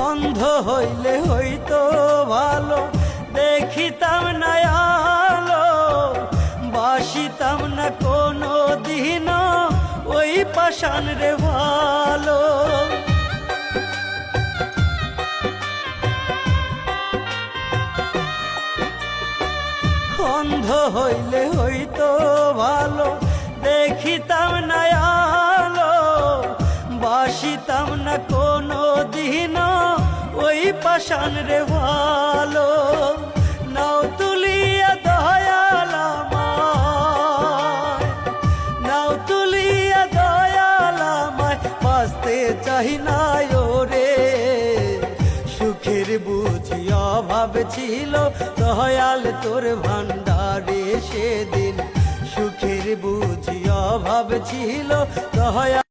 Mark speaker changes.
Speaker 1: অন্ধ হইলে হইতো ভালো, দেখিতাম না আলো, বাসিতাম না কোনো দিন ওই পাষাণ রে ভালো। অন্ধ হইলে হইতো ভালো, দেখিতাম না আলো, বাসিতাম না কোনো দিন ওই পাষাণ রে ভালো। নাও তুলিয়া দয়াল আমায়, নাও তুলিয়া দয়াল আমায়, বাঁচতে চাই না ওরে। সুখের বুঝি অভাব ছিল দয়াল তোর ভান্ডারে সেদিন, সুখের বুঝি অভাব ছিল দয়াল।